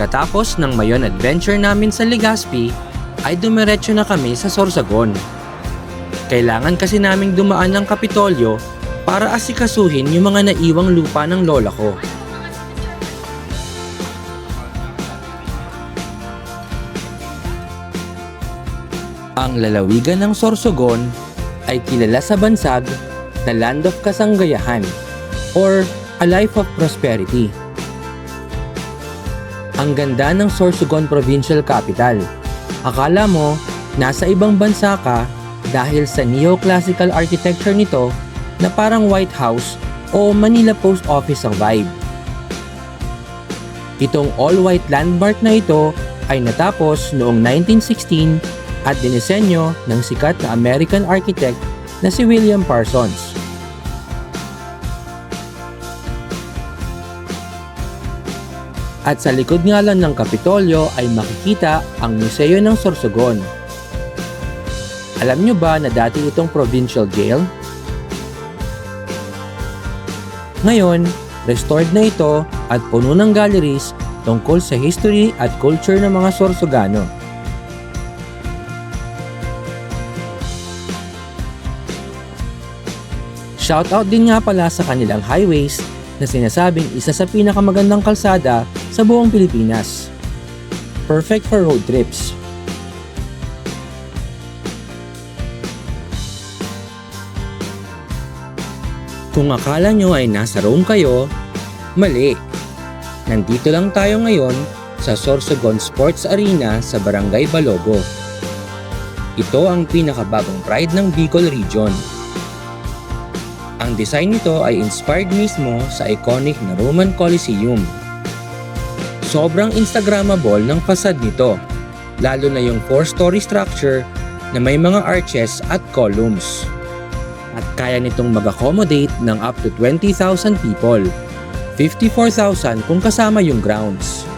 Pagkatapos ng Mayon adventure namin sa Legazpi, ay dumiretso na kami sa Sorsogon. Kailangan kasi naming dumaan ng Kapitolyo para asikasuhin yung mga naiwang lupa ng lola ko. Ang lalawigan ng Sorsogon ay kilala sa bansag na Land of Kasanggayahan or A Life of Prosperity. Ang ganda ng Sorsogon Provincial Capital. Akala mo, nasa ibang bansa ka dahil sa neoclassical architecture nito na parang White House o Manila Post Office ang vibe. Itong all-white landmark na ito ay natapos noong 1916 at dinisenyo ng sikat na American architect na si William Parsons. At sa likod nga lang ng Kapitolyo ay makikita ang Museo ng Sorsogon. Alam nyo ba na dati itong provincial jail? Ngayon, restored na ito at puno ng galleries tungkol sa history at culture ng mga Sorsogano. Shoutout din nga pala sa kanilang highways na sinasabing isa sa pinakamagandang kalsada sa buong Pilipinas. Perfect for road trips. Kung akala nyo ay nasa Rome kayo, mali. Nandito lang tayo ngayon sa Sorsogon Sports Arena sa Barangay Balogo. Ito ang pinakabagong pride ng Bicol Region. Ang design nito ay inspired mismo sa iconic na Roman Colosseum. Sobrang Instagrammable ng facade nito, lalo na yung 4-story structure na may mga arches at columns. At kaya nitong mag-accommodate ng up to 20,000 people, 54,000 kung kasama yung grounds.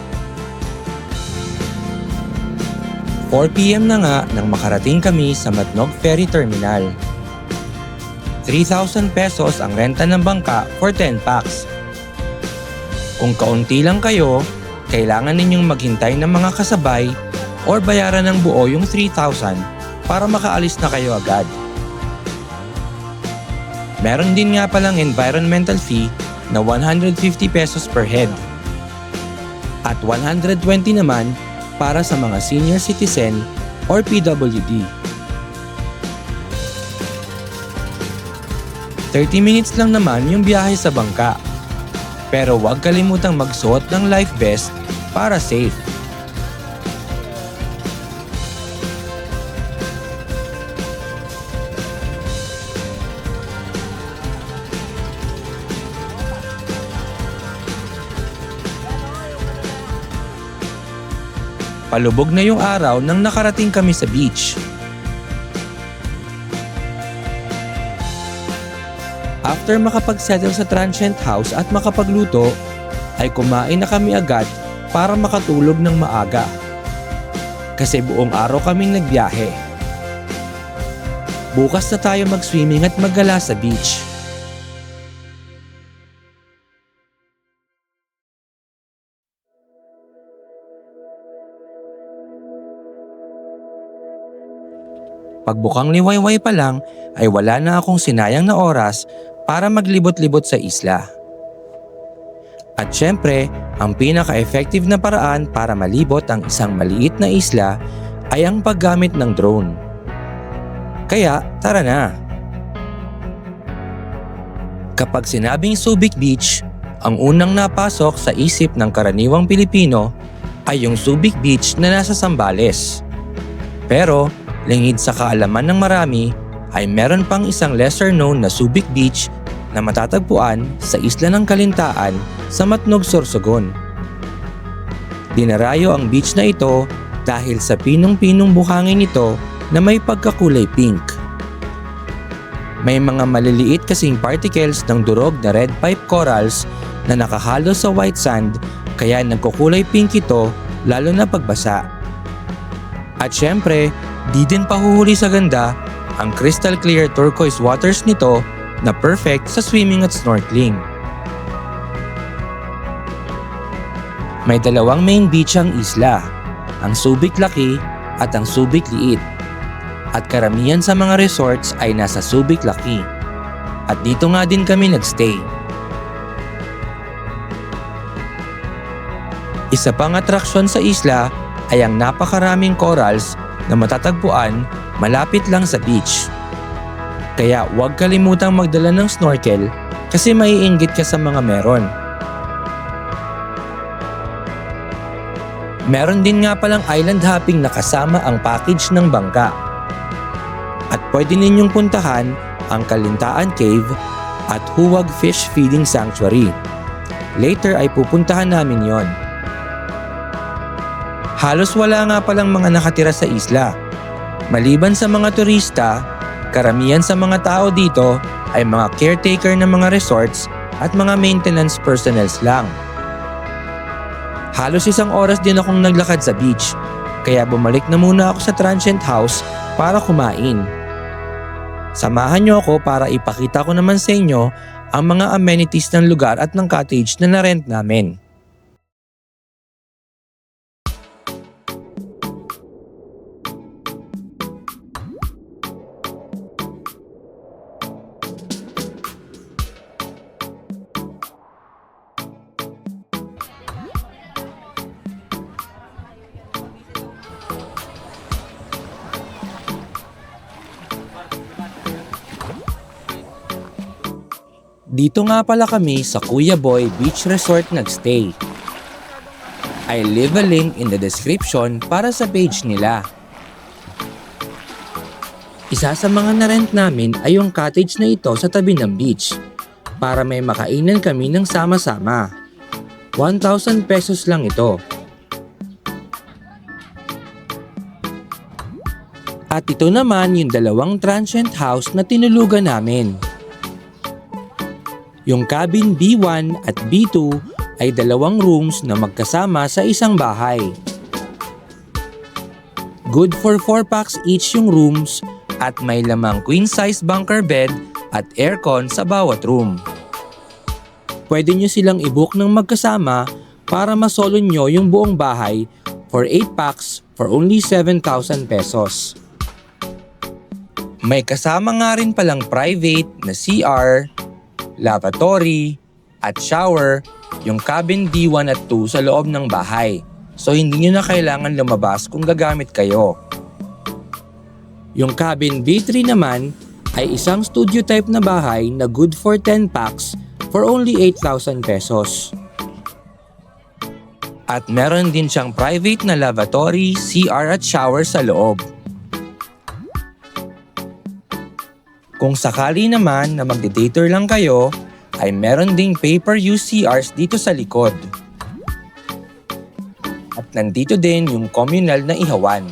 4 PM na nga nang makarating kami sa Matnog Ferry Terminal. 3,000 pesos ang renta ng bangka for 10 packs. Kung kaunti lang kayo, kailangan ninyong maghintay ng mga kasabay or bayaran ng buo yung 3,000 para makaalis na kayo agad. Meron din nga palang environmental fee na 150 pesos per head at 120 naman para sa mga senior citizen or PWD. 30 minutes lang naman yung biyahe sa bangka. Pero huwag kalimutang magsuot ng life vest para safe. Palubog na yung araw nang nakarating kami sa beach. After makapag-settle sa transient house at makapagluto, ay kumain na kami agad para makatulog ng maaga. Kasi buong araw kaming nagbiyahe. Bukas na tayo mag-swimming at maggala sa beach. Pagbukang liwayway pa lang ay wala na akong sinayang na oras para maglibot-libot sa isla. At syempre, ang pinaka-effective na paraan para malibot ang isang maliit na isla ay ang paggamit ng drone. Kaya tara na! Kapag sinabing Subic Beach, ang unang napasok sa isip ng karaniwang Pilipino ay yung Subic Beach na nasa Zambales. Pero lingid sa kaalaman ng marami ay meron pang isang lesser known na Subic Beach na matatagpuan sa Isla ng Kalintaan sa Matnog, Sorsogon. Dinarayo ang beach na ito dahil sa pinong-pinong buhangin nito na may pagkakulay pink. May mga maliliit kasing particles ng durog na red pipe corals na nakahalo sa white sand kaya nagkukulay pink ito lalo na pagbasa. At syempre, di din pahuhuli sa ganda ang crystal clear turquoise waters nito na perfect sa swimming at snorkeling. May dalawang main beach ang isla, ang Subic Laki at ang Subic Liit. At karamihan sa mga resorts ay nasa Subic Laki. At dito nga din kami nagstay. Isa pang atraksyon sa isla ay ang napakaraming corals na matatagpuan malapit lang sa beach. Kaya huwag kalimutang magdala ng snorkel kasi maiinggit ka sa mga meron. Meron din nga palang island hopping na kasama ang package ng bangka. At pwede ninyong puntahan ang Kalintaan Cave at Huwag Fish Feeding Sanctuary. Later ay pupuntahan namin yon. Halos wala nga palang mga nakatira sa isla. Maliban sa mga turista, karamihan sa mga tao dito ay mga caretaker ng mga resorts at mga maintenance personnels lang. Halos 1 oras din akong naglakad sa beach, kaya bumalik na muna ako sa transient house para kumain. Samahan niyo ako para ipakita ko naman sa inyo ang mga amenities ng lugar at ng cottage na na-rent namin. Dito nga pala kami sa Kuya Boy Beach Resort nagstay. I'll leave a link in the description para sa page nila. Isa sa mga na-rent namin ay yung cottage na ito sa tabi ng beach para may makainan kami ng sama-sama. 1,000 pesos lang ito. At ito naman yung 2 transient house na tinulugan namin. Yung cabin B1 at B2 ay 2 rooms na magkasama sa isang bahay. Good for 4 packs each yung rooms at may lamang queen-size bunker bed at aircon sa bawat room. Pwede nyo silang i-book ng magkasama para masolo nyo yung buong bahay for 8 packs for only 7,000 pesos. May kasama nga rin palang private na CR, lavatory, at shower yung cabin D1 at 2 sa loob ng bahay. So hindi nyo na kailangan lumabas kung gagamit kayo. Yung cabin B3 naman ay isang studio type na bahay na good for 10 packs for only 8,000 pesos. At meron din siyang private na lavatory, CR at shower sa loob. Kung sakali naman na magde-dater lang kayo, ay meron ding pay-per-use CRs dito sa likod. At nandito din yung communal na ihawan.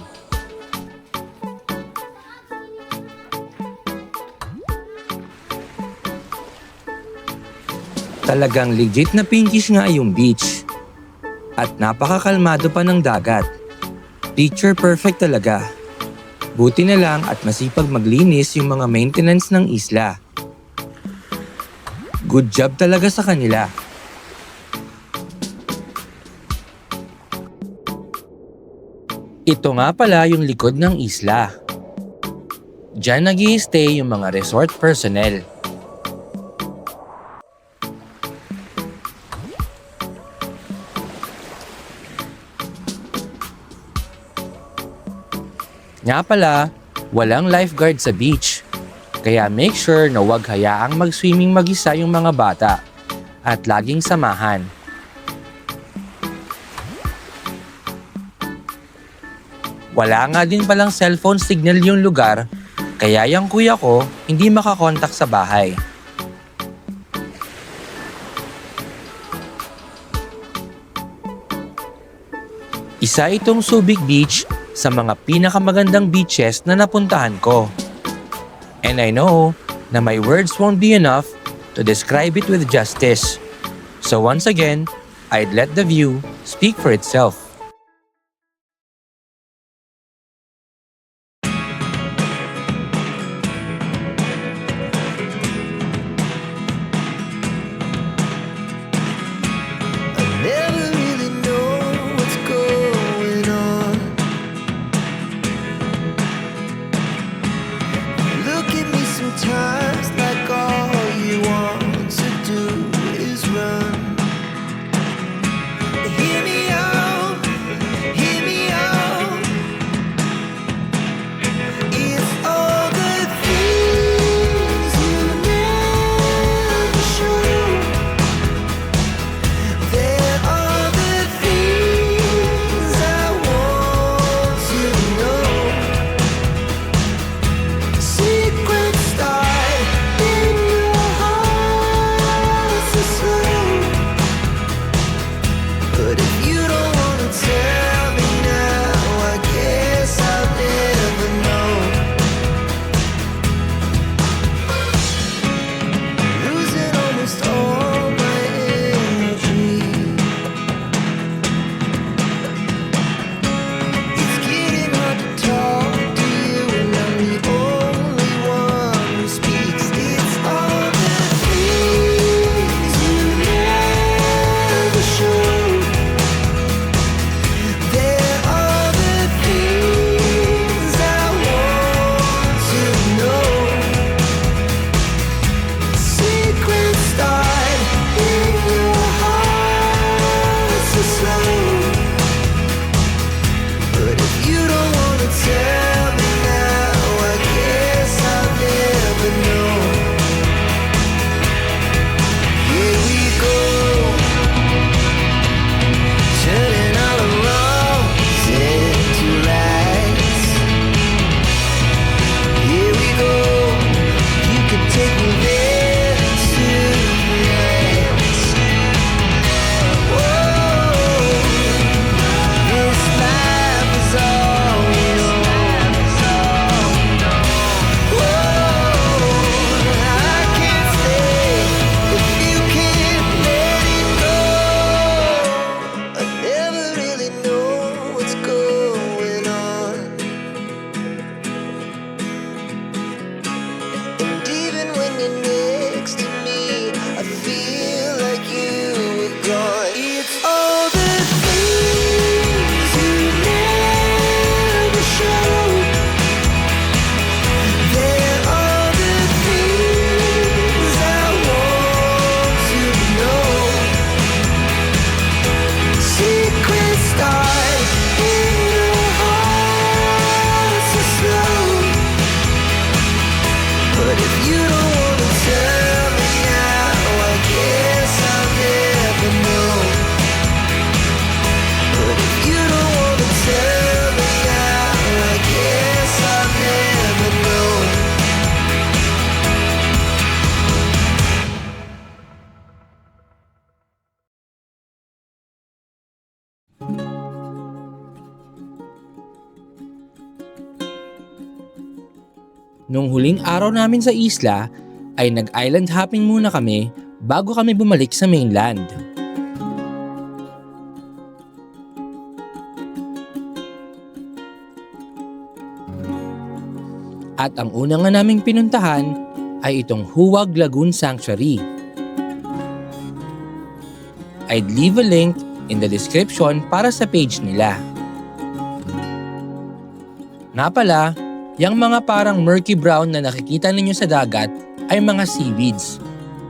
Talagang legit na pinkish nga yung beach. At napakakalmado pa ng dagat. Picture perfect talaga. Buti na lang at masipag maglinis yung mga maintenance ng isla. Good job talaga sa kanila. Ito nga pala yung likod ng isla. Diyan nag-i-stay yung mga resort personnel. Nga pala, walang lifeguard sa beach. Kaya make sure na huwag hayaang mag-swimming mag-isa yung mga bata at laging samahan. Wala nga din palang cellphone signal yung lugar, kaya yung kuya ko hindi makakontak sa bahay. Isa itong Subic Beach sa mga pinakamagandang beaches na napuntahan ko. And I know na my words won't be enough to describe it with justice. So once again, I'd let the view speak for itself. Never really know And even when you're next to me, I feel like you were gone. It's all the things you never show. They're all the things I want to know. Secrets start in the heart so slow. But if you don't wanna tell me now, I guess I'll never know. But if you don't wanna tell me now, I guess I'll never know. Nung huling araw namin sa isla, ay nag-island hopping muna kami bago kami bumalik sa mainland. At ang una nga naming pinuntahan ay itong Huwag Lagoon Sanctuary. I'd leave a link in the description para sa page nila. Nga pala, yung mga parang murky brown na nakikita ninyo sa dagat ay mga seaweeds.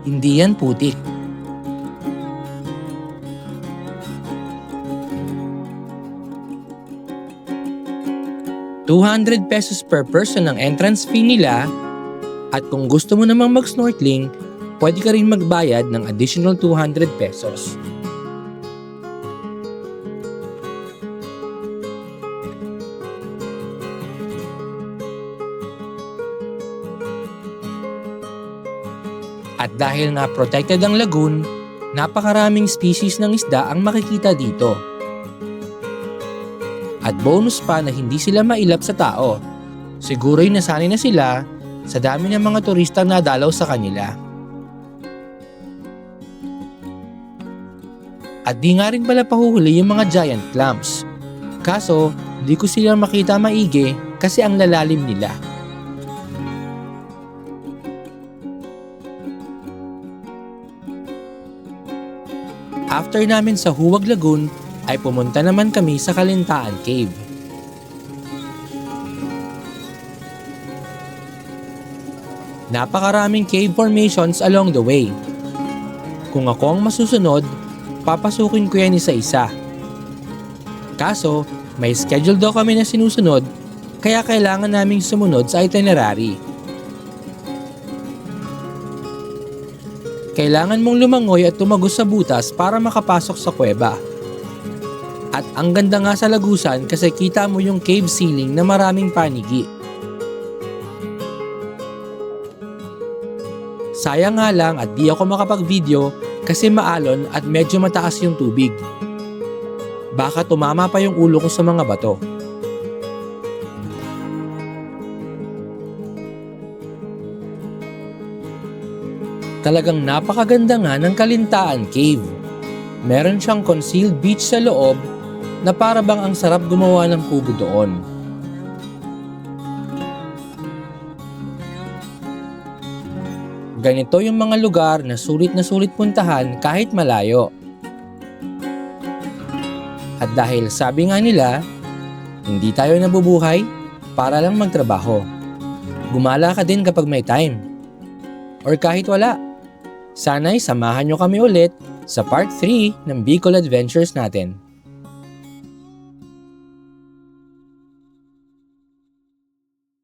Hindi yan putik. ₱200 per person ang entrance fee nila, at kung gusto mo namang mag-snorkeling, pwede ka rin magbayad ng additional ₱200. At dahil nga protected ang lagoon, napakaraming species ng isda ang makikita dito. At bonus pa na hindi sila mailap sa tao. Siguro'y nasanay na sila sa dami ng mga turistang nadalaw sa kanila. At di nga rin pala pahuhuli yung mga giant clams. Kaso, di ko sila makita maigi kasi ang lalalim nila. After namin sa Huwag Lagoon, ay pumunta naman kami sa Kalintaan Cave. Napakaraming cave formations along the way. Kung ako ang masusunod, papasukin ko yan isa-isa. Kaso, may schedule daw kami na sinusunod, kaya kailangan naming sumunod sa itinerary. Kailangan mong lumangoy at tumagos sa butas para makapasok sa kuweba. At ang ganda nga sa lagusan kasi kita mo yung cave ceiling na maraming panigi. Sayang nga lang at di ako makapag-video kasi maalon at medyo mataas yung tubig. Baka tumama pa yung ulo ko sa mga bato. Talagang napakaganda nga ng Kalintaan Cave. Meron siyang concealed beach sa loob na para bang ang sarap gumawa ng kubo doon. Ganito yung mga lugar na sulit puntahan kahit malayo. At dahil sabi nga nila, hindi tayo nabubuhay para lang magtrabaho. Gumala ka din kapag may time. Or kahit wala. Sana'y samahan nyo kami ulit sa part 3 ng Bicol Adventures natin.